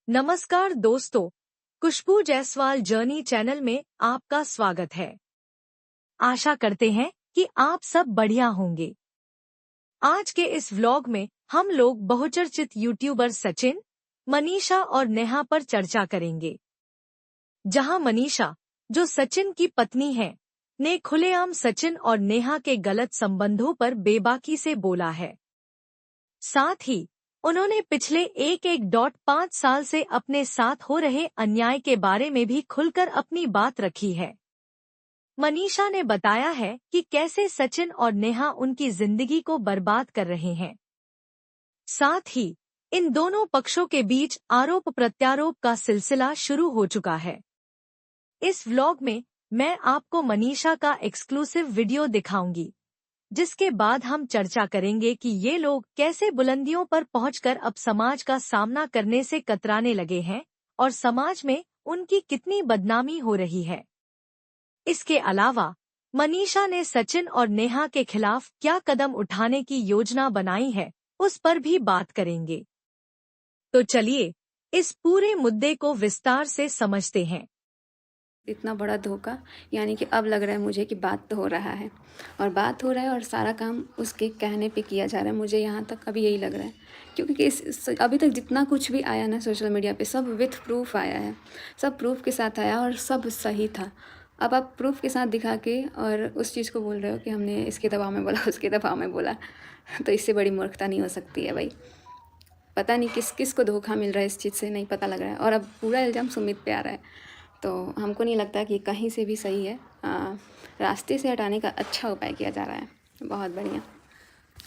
नमस्कार दोस्तों, खुशबू Jaiswal journey channel में आपका स्वागत है। आशा करते हैं कि आप सब बढ़िया होंगे। आज के इस व्लॉग में हम लोग बहुचर्चित यूट्यूबर सचिन, मनीषा और नेहा पर चर्चा करेंगे। जहां मनीषा, जो सचिन की पत्नी है, ने खुलेआम सचिन और नेहा के गलत संबंधों पर बेबाकी से बोला है। साथ ही उन्होंने पिछले 1.5 साल से अपने साथ हो रहे अन्याय के बारे में भी खुलकर अपनी बात रखी है। मनीषा ने बताया है कि कैसे सचिन और नेहा उनकी जिंदगी को बर्बाद कर रहे हैं। साथ ही इन दोनों पक्षों के बीच आरोप प्रत्यारोप का सिलसिला शुरू हो चुका है। इस व्लॉग में मैं आपको मनीषा का एक्सक्लूसिव वीडियो दिखाऊंगी, जिसके बाद हम चर्चा करेंगे कि ये लोग कैसे बुलंदियों पर पहुंचकर अब समाज का सामना करने से कतराने लगे हैं और समाज में उनकी कितनी बदनामी हो रही है। इसके अलावा मनीषा ने सचिन और नेहा के खिलाफ क्या कदम उठाने की योजना बनाई है, उस पर भी बात करेंगे। तो चलिए इस पूरे मुद्दे को विस्तार से समझते हैं। इतना बड़ा धोखा, यानी कि अब लग रहा है मुझे कि बात तो हो रहा है और बात हो रहा है और सारा काम उसके कहने पे किया जा रहा है। मुझे यहाँ तक अभी यही लग रहा है, क्योंकि अभी तक जितना कुछ भी आया ना सोशल मीडिया पे, सब विथ प्रूफ आया है, सब प्रूफ के साथ आया और सब सही था। अब आप प्रूफ के साथ दिखा के और उस चीज़ को बोल रहे हो कि हमने इसके दबाव में बोला, उसके दबाव में बोला, तो इससे बड़ी मूर्खता नहीं हो सकती है भाई। पता नहीं किस किस को धोखा मिल रहा है, इस चीज़ से नहीं पता लग रहा है। और अब पूरा इल्ज़ाम सुमित पे आ रहा है, तो हमको नहीं लगता कि कहीं से भी सही है। रास्ते से हटाने का अच्छा उपाय किया जा रहा है, बहुत बढ़िया।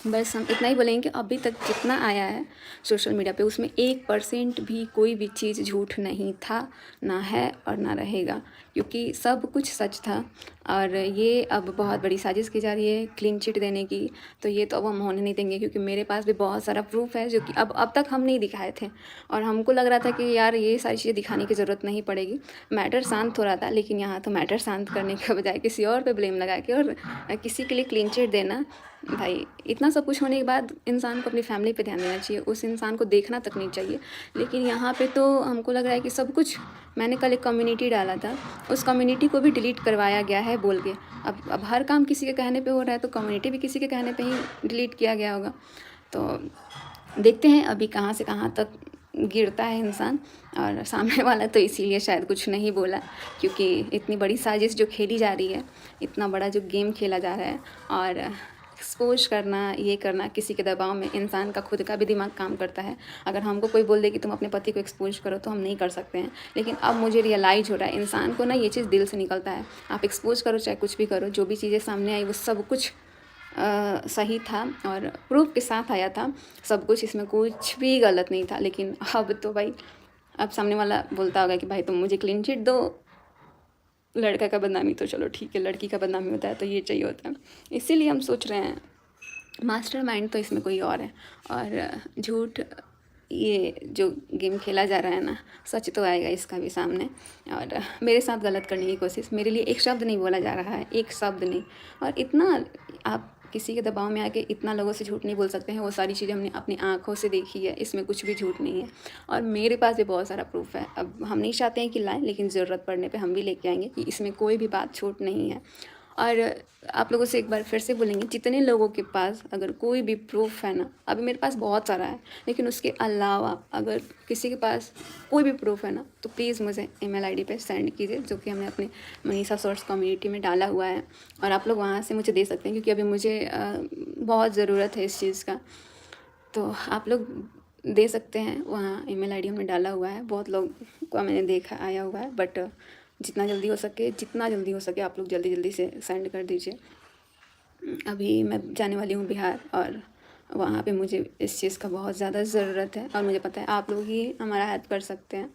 बस हम इतना ही बोलेंगे कि अभी तक जितना आया है सोशल मीडिया पे, उसमें 1% भी कोई भी चीज़ झूठ नहीं था, ना है और ना रहेगा, क्योंकि सब कुछ सच था। और ये अब बहुत बड़ी साजिश की जा रही है क्लीन चिट देने की, तो ये तो अब हम होने नहीं देंगे, क्योंकि मेरे पास भी बहुत सारा प्रूफ है जो कि अब तक हम नहीं दिखाए थे। और हमको लग रहा था कि यार ये सारी चीज़ें दिखाने की ज़रूरत नहीं पड़ेगी, मैटर शांत हो रहा था। लेकिन यहाँ तो मैटर शांत करने के बजाय किसी और पे ब्लेम लगा के और किसी के लिए क्लीन चिट देना, भाई इतना सब कुछ होने के बाद इंसान को अपनी फैमिली पे ध्यान देना चाहिए, उस इंसान को देखना तक नहीं चाहिए। लेकिन यहाँ पे तो हमको लग रहा है कि सब कुछ, मैंने कल एक कम्युनिटी डाला था, उस कम्युनिटी को भी डिलीट करवाया गया है बोल के। अब हर काम किसी के कहने पे हो रहा है, तो कम्युनिटी भी किसी के कहने पे ही डिलीट किया गया होगा। तो देखते हैं अभी कहाँ से कहाँ तक गिरता है इंसान। और सामने वाला तो इसीलिए शायद कुछ नहीं बोला, क्योंकि इतनी बड़ी साजिश जो खेली जा रही है, इतना बड़ा जो गेम खेला जा रहा है, और एक्सपोज करना, ये करना किसी के दबाव में, इंसान का खुद का भी दिमाग काम करता है। अगर हमको कोई बोल दे कि तुम अपने पति को एक्सपोज करो, तो हम नहीं कर सकते हैं। लेकिन अब मुझे रियलाइज़ हो रहा है, इंसान को ना ये चीज़ दिल से निकलता है। आप एक्सपोज करो चाहे कुछ भी करो, जो भी चीज़ें सामने आई वो सब कुछ सही था और प्रूफ के साथ आया था सब कुछ, इसमें कुछ भी गलत नहीं था। लेकिन अब तो भाई, अब सामने वाला बोलता होगा कि भाई तुम मुझे क्लीन चिट दो। लड़का का बदनामी तो चलो ठीक है, लड़की का बदनामी होता है तो ये चाहिए होता है। इसीलिए हम सोच रहे हैं मास्टरमाइंड तो इसमें कोई और है। और झूठ, ये जो गेम खेला जा रहा है ना, सच तो आएगा इसका भी सामने। और मेरे साथ गलत करने की कोशिश, मेरे लिए एक शब्द नहीं बोला जा रहा है, एक शब्द नहीं। और इतना आप किसी के दबाव में आके इतना लोगों से झूठ नहीं बोल सकते हैं। वो सारी चीज़ें हमने अपनी आँखों से देखी है, इसमें कुछ भी झूठ नहीं है। और मेरे पास भी बहुत सारा प्रूफ है। अब हम नहीं चाहते हैं कि लाएं, लेकिन ज़रूरत पड़ने पे हम भी लेके आएंगे कि इसमें कोई भी बात झूठ नहीं है। और आप लोगों से एक बार फिर से बोलेंगे, जितने लोगों के पास अगर कोई भी प्रूफ है ना, अभी मेरे पास बहुत सारा है, लेकिन उसके अलावा अगर किसी के पास कोई भी प्रूफ है ना, तो प्लीज़ मुझे ईमेल आईडी पे सेंड कीजिए, जो कि हमने अपने मनीषा सोर्स कम्युनिटी में डाला हुआ है। और आप लोग वहाँ से मुझे दे सकते हैं, क्योंकि अभी मुझे बहुत ज़रूरत है इस चीज़ का। तो आप लोग दे सकते हैं, वहाँ ईमेल आईडी हमने डाला हुआ है। बहुत लोग को मैंने देखा आया हुआ है, बट जितना जल्दी हो सके आप लोग जल्दी जल्दी से सेंड कर दीजिए। अभी मैं जाने वाली हूँ बिहार, और वहाँ पे मुझे इस चीज़ का बहुत ज़्यादा ज़रूरत है, और मुझे पता है आप लोग ही हमारा हेल्प कर सकते हैं।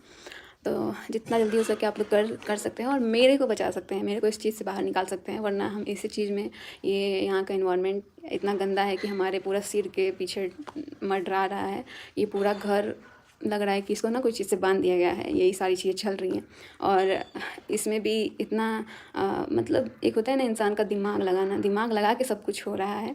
तो जितना जल्दी हो सके आप लोग कर सकते हैं और मेरे को बचा सकते हैं, मेरे को इस चीज़ से बाहर निकाल सकते हैं। वरना हम इसी चीज़ में, ये यहाँ का इन्वायरमेंट इतना गंदा है कि हमारे पूरा सिर के पीछे मंडरा रहा है। ये पूरा घर लग रहा है कि इसको ना कोई चीज़ से बांध दिया गया है, यही सारी चीज़ें चल रही हैं। और इसमें भी इतना मतलब एक होता है ना इंसान का दिमाग लगाना, दिमाग लगा के सब कुछ हो रहा है।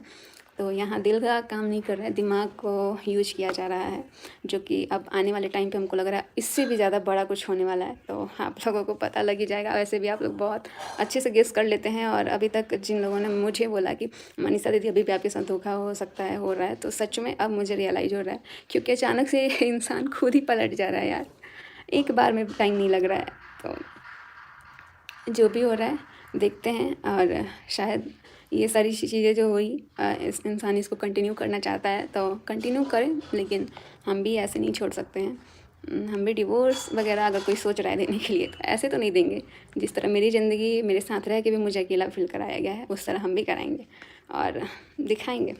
तो यहाँ दिल का काम नहीं कर रहा है, दिमाग को यूज किया जा रहा है, जो कि अब आने वाले टाइम पे हमको लग रहा है इससे भी ज़्यादा बड़ा कुछ होने वाला है। तो आप लोगों को पता लग ही जाएगा। वैसे भी आप लोग बहुत अच्छे से गेस कर लेते हैं, और अभी तक जिन लोगों ने मुझे बोला कि मनीषा दीदी अभी भी आपके साथ धोखा हो सकता है, हो रहा है, तो सच में अब मुझे रियलाइज़ हो रहा है, क्योंकि अचानक से इंसान खुद ही पलट जा रहा है यार। एक बार में टाइम नहीं लग रहा है। तो जो भी हो रहा है देखते हैं, और शायद ये सारी चीज़ें जो हुई, इस इंसान इसको कंटिन्यू करना चाहता है तो कंटिन्यू करें, लेकिन हम भी ऐसे नहीं छोड़ सकते हैं। हम भी डिवोर्स वगैरह अगर कोई सोच रहा है देने के लिए तो ऐसे तो नहीं देंगे। जिस तरह मेरी ज़िंदगी मेरे साथ रह के भी मुझे अकेला फील कराया गया है, उस तरह हम भी कराएंगे और दिखाएंगे,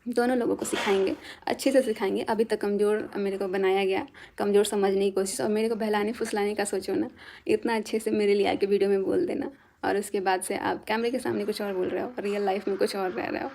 दोनों लोगों को सिखाएंगे, अच्छे से सिखाएंगे। अभी तक कमज़ोर मेरे को बनाया गया, कमज़ोर समझने की कोशिश, और मेरे को बहलाने फुसलाने का सोचो ना, इतना अच्छे से मेरे लिए आके वीडियो में बोल देना, और उसके बाद से आप कैमरे के सामने कुछ और बोल रहे हो और रियल लाइफ में कुछ और रह रहे हो।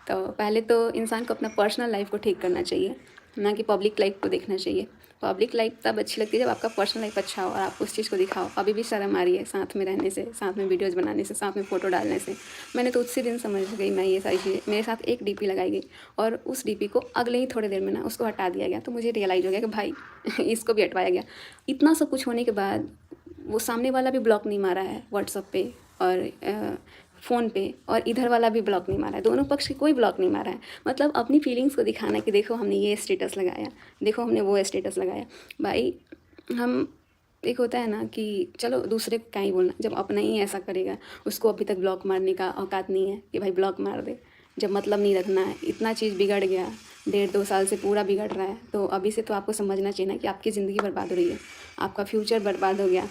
तो पहले तो इंसान को अपना पर्सनल लाइफ को ठीक करना चाहिए, ना कि पब्लिक लाइफ को देखना चाहिए। पब्लिक लाइफ तब अच्छी लगती है जब आपका पर्सनल लाइफ अच्छा हो और आप उस चीज़ को दिखाओ। अभी भी शर्म आ रही है साथ में रहने से, साथ में वीडियोज़ बनाने से, साथ में फ़ोटो डालने से। मैंने तो उसी दिन समझ गई मैं ये सारी चीज़ें। मेरे साथ एक डीपी लगाई गई और उस डीपी को अगले ही थोड़ी देर में ना उसको हटा दिया गया। तो मुझे रियलाइज़ हो गया कि भाई इसको भी हटवाया गया। इतना सब कुछ होने के बाद वो सामने वाला भी ब्लॉक नहीं मारा है व्हाट्सएप पे और फ़ोन पे, और इधर वाला भी ब्लॉक नहीं मारा है। दोनों पक्ष के कोई ब्लॉक नहीं मारा है। मतलब अपनी फीलिंग्स को दिखाना कि देखो हमने ये स्टेटस लगाया, देखो हमने वो स्टेटस लगाया। भाई हम, एक होता है ना कि चलो दूसरे को क्या ही बोलना, जब अपना ही ऐसा करेगा, उसको अभी तक ब्लॉक मारने का औकात नहीं है कि भाई ब्लॉक मार दे। जब मतलब नहीं रखना है, इतना चीज़ बिगड़ गया, 1.5-2 साल से पूरा बिगड़ रहा है, तो अभी से तो आपको समझना चाहिए ना कि आपकी ज़िंदगी बर्बाद हो रही है, आपका फ्यूचर बर्बाद हो गया,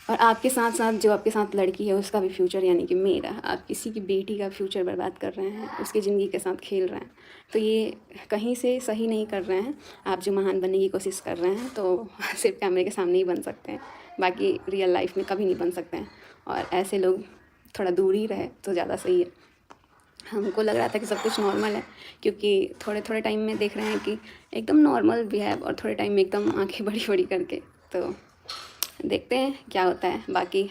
और आपके साथ साथ जो आपके साथ लड़की है उसका भी फ्यूचर, यानी कि मेरा, आप किसी की बेटी का फ्यूचर बर्बाद कर रहे हैं, उसकी ज़िंदगी के साथ खेल रहे हैं। तो ये कहीं से सही नहीं कर रहे हैं। आप जो महान बनने की कोशिश कर रहे हैं तो सिर्फ कैमरे के सामने ही बन सकते हैं, बाकी रियल लाइफ में कभी नहीं बन सकते हैं। और ऐसे लोग थोड़ा दूर ही रहे तो ज़्यादा सही है। हमको लग रहा था कि सब कुछ नॉर्मल है, क्योंकि थोड़े थोड़े टाइम में देख रहे हैं कि एकदम नॉर्मल बिहेव, और थोड़े टाइम में एकदम आंखें बड़ी बड़ी करके। तो देखते हैं क्या होता है। बाकी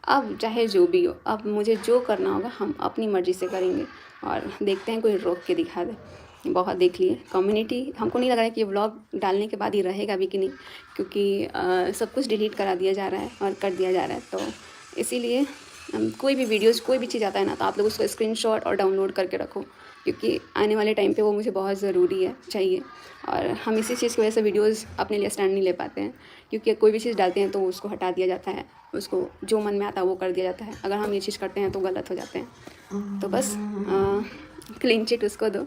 अब चाहे जो भी हो, अब मुझे जो करना होगा हम अपनी मर्ज़ी से करेंगे, और देखते हैं कोई रोक के दिखा दे। बहुत देख लिए कम्युनिटी, हमको नहीं लग रहा है कि ये व्लॉग डालने के बाद ही रहेगा भी कि नहीं, क्योंकि सब कुछ डिलीट करा दिया जा रहा है और कर दिया जा रहा है। तो इसीलिए कोई भी वीडियोज़, कोई भी चीज़ आता है ना, तो आप लोग उसको स्क्रीनशॉट और डाउनलोड करके रखो, क्योंकि आने वाले टाइम पे वो मुझे बहुत ज़रूरी है, चाहिए। और हम इसी चीज़ की वजह से वीडियोज़ अपने लिए स्टैंड नहीं ले पाते हैं, क्योंकि कोई भी चीज़ डालते हैं तो उसको हटा दिया जाता है, उसको जो मन में आता है वो कर दिया जाता है। अगर हम ये चीज़ करते हैं तो गलत हो जाते हैं। तो बस क्लीन चिट उसको दो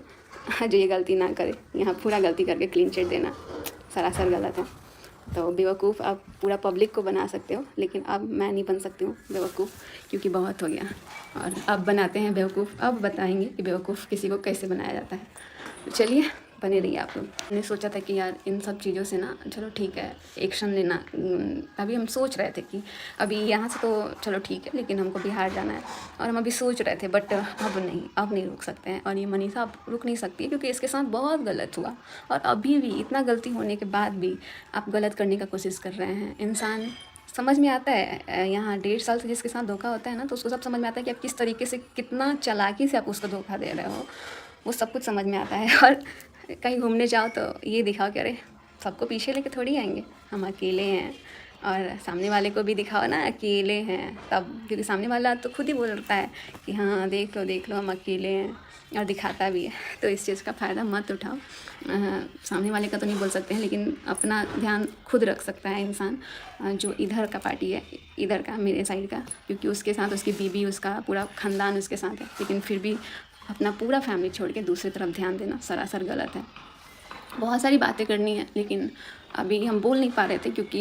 जो ये गलती ना करे। यहाँ पूरा गलती करके क्लीन चिट देना सरासर गलत है। तो बेवकूफ़ आप पूरा पब्लिक को बना सकते हो, लेकिन अब मैं नहीं बन सकती हूँ बेवकूफ़, क्योंकि बहुत हो गया। और अब बनाते हैं बेवकूफ़, अब बताएंगे कि बेवकूफ़ किसी को कैसे बनाया जाता है। तो चलिए बने रहिए आप लोग। मैंने सोचा था कि यार इन सब चीज़ों से ना, चलो ठीक है एक्शन लेना, अभी हम सोच रहे थे कि अभी यहाँ से तो चलो ठीक है, लेकिन हमको बिहार जाना है, और हम अभी सोच रहे थे, बट अब नहीं रुक सकते हैं। और ये मनीषा अब रुक नहीं सकती है, क्योंकि इसके साथ बहुत गलत हुआ, और अभी भी इतना गलती होने के बाद भी आप गलत करने का कोशिश कर रहे हैं। इंसान समझ में आता है, यहाँ 1.5 साल से जिसके साथ धोखा होता है ना, तो उसको सब समझ में आता है कि आप किस तरीके से, कितना चालाकी से आप उसको धोखा दे रहे हो, वो सब कुछ समझ में आता है। और कहीं घूमने जाओ तो ये दिखाओ कि अरे सबको पीछे लेके थोड़ी आएंगे, हम अकेले हैं, और सामने वाले को भी दिखाओ ना अकेले हैं तब, क्योंकि सामने वाला तो खुद ही बोलता है कि हाँ देख लो हम अकेले हैं, और दिखाता भी है। तो इस चीज़ का फ़ायदा मत उठाओ। सामने वाले का तो नहीं बोल सकते हैं, लेकिन अपना ध्यान खुद रख सकता है इंसान, जो इधर का पार्टी है, इधर का, मेरे साइड का, क्योंकि उसके साथ उसकी बीवी, उसका पूरा ख़ानदान उसके साथ है, लेकिन फिर भी अपना पूरा फैमिली छोड़ के दूसरी तरफ ध्यान देना सरासर गलत है। बहुत सारी बातें करनी है, लेकिन अभी हम बोल नहीं पा रहे थे, क्योंकि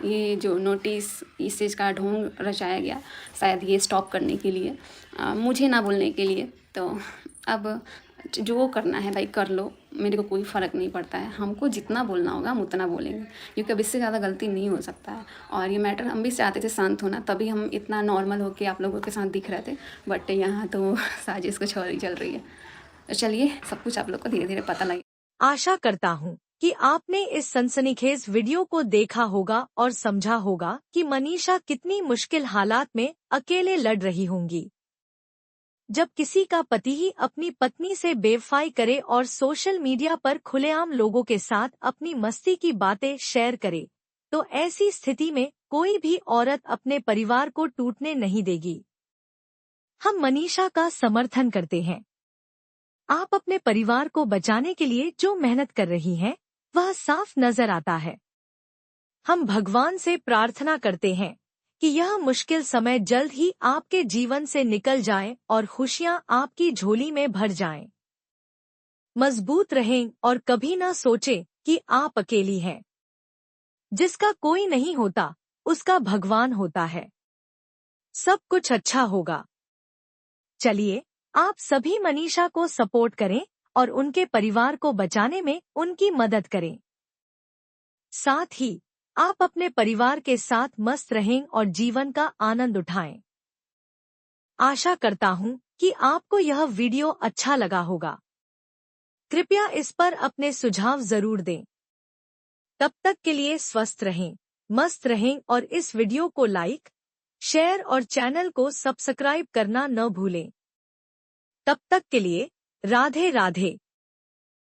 ये जो नोटिस, इस चीज़ का ढोंग रचाया गया शायद ये स्टॉप करने के लिए, मुझे ना बोलने के लिए। तो अब जो करना है भाई कर लो, मेरे को कोई फ़र्क नहीं पड़ता है। हमको जितना बोलना होगा हम उतना बोलेंगे, क्योंकि अब इससे ज़्यादा गलती नहीं हो सकता है। और ये मैटर हम भी चाहते थे शांत होना, तभी हम इतना नॉर्मल होके आप लोगों के साथ दिख रहे थे, बट यहाँ तो साजिश कुछ और ही चल रही है। तो चलिए सब कुछ आप लोग को धीरे धीरे पता लगे। आशा करता हूँ कि आपने इस सनसनीखेज वीडियो को देखा होगा और समझा होगा कि मनीषा कितनी मुश्किल हालात में अकेले लड़ रही होंगी। जब किसी का पति ही अपनी पत्नी से बेवफाई करे और सोशल मीडिया पर खुलेआम लोगों के साथ अपनी मस्ती की बातें शेयर करे, तो ऐसी स्थिति में कोई भी औरत अपने परिवार को टूटने नहीं देगी। हम मनीषा का समर्थन करते हैं। आप अपने परिवार को बचाने के लिए जो मेहनत कर रही हैं, वह साफ नजर आता है। हम भगवान से प्रार्थना करते हैं कि यह मुश्किल समय जल्द ही आपके जीवन से निकल जाए और खुशियां आपकी झोली में भर जाएं। मजबूत रहें और कभी न सोचें कि आप अकेली हैं। जिसका कोई नहीं होता, उसका भगवान होता है। सब कुछ अच्छा होगा। चलिए, आप सभी मनीषा को सपोर्ट करें और उनके परिवार को बचाने में उनकी मदद करें। साथ ही आप अपने परिवार के साथ मस्त रहें और जीवन का आनंद उठाएं। आशा करता हूं कि आपको यह वीडियो अच्छा लगा होगा। कृपया इस पर अपने सुझाव जरूर दें। तब तक के लिए स्वस्थ रहें, मस्त रहें और इस वीडियो को लाइक, शेयर और चैनल को सब्सक्राइब करना न भूलें। तब तक के लिए राधे राधे।